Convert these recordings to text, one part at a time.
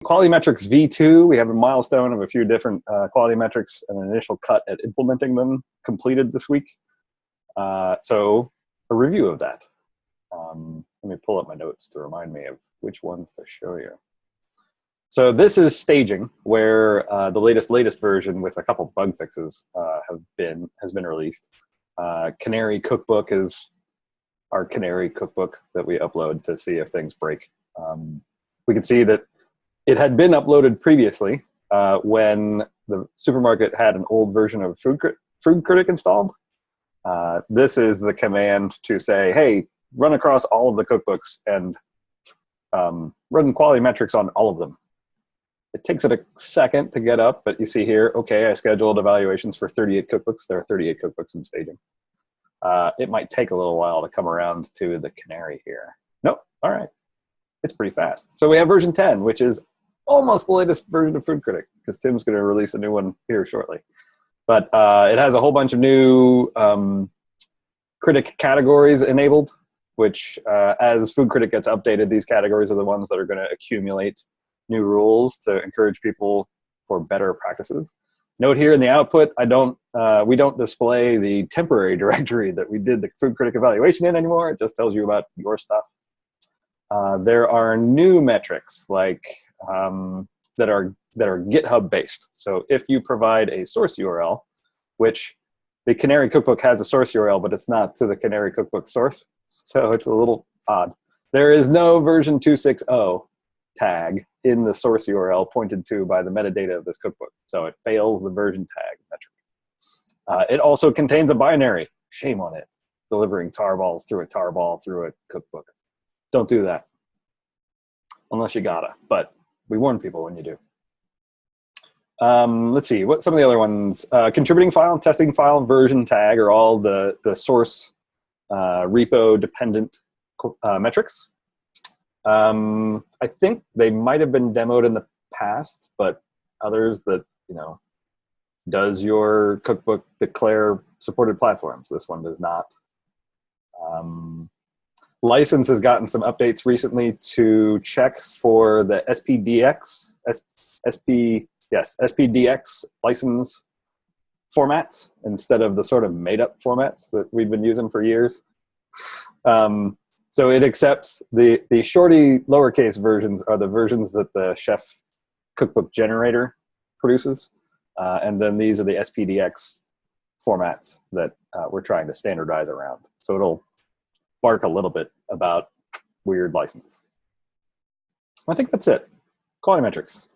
quality metrics V2, we have a milestone of a few different quality metrics and an initial cut at implementing them completed this week. So a review of that. Let me pull up my notes to remind me of which ones to show you. So this is staging, where the latest version with a couple bug fixes has been released. Canary Cookbook is our Canary Cookbook that we upload to see if things break. We can see that it had been uploaded previously when the supermarket had an old version of Food Critic installed. This is the command to say, hey, run across all of the cookbooks and run quality metrics on all of them. It takes it a second to get up, but you see here, okay, I scheduled evaluations for 38 cookbooks. There are 38 cookbooks in staging. It might take a little while to come around to the Canary here. Nope, all right. It's pretty fast. So we have version 10, which is almost the latest version of Food Critic, because Tim's going to release a new one here shortly. But it has a whole bunch of new critic categories enabled, which as Food Critic gets updated, these categories are the ones that are going to accumulate new rules to encourage people for better practices. Note here in the output, we don't display the temporary directory that we did the Food Critic evaluation in anymore. It just tells you about your stuff. There are new metrics like that are GitHub based. So if you provide a source URL, which the Canary Cookbook has a source URL, but it's not to the Canary Cookbook source, so it's a little odd. There is no version 2.6.0 tag in the source URL pointed to by the metadata of this cookbook. So it fails the version tag metric. It also contains a binary. Shame on it. Delivering tarballs through a tarball through a cookbook. Don't do that. Unless you gotta, but we warn people when you do. Let's see, what some of the other ones. Contributing file, testing file, version tag are all the source repo dependent metrics. I think they might have been demoed in the past, but others that, does your cookbook declare supported platforms? This one does not. License has gotten some updates recently to check for the SPDX license formats instead of the sort of made-up formats that we've been using for years. So it accepts the shorty lowercase versions are the versions that the Chef cookbook generator produces. And then these are the SPDX formats that we're trying to standardize around. So it'll bark a little bit about weird licenses. I think that's it. Quality metrics.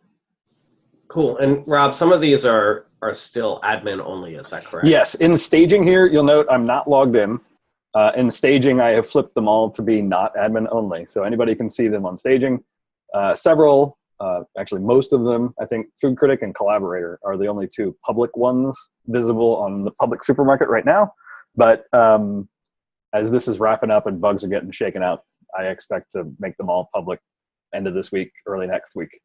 Cool. And Rob, some of these are still admin only, is that correct? Yes. In staging here, you'll note I'm not logged in. In staging, I have flipped them all to be not admin only. So anybody can see them on staging. Several, actually most of them, I think Food Critic and Collaborator are the only two public ones visible on the public supermarket right now. But as this is wrapping up and bugs are getting shaken out, I expect to make them all public end of this week, early next week.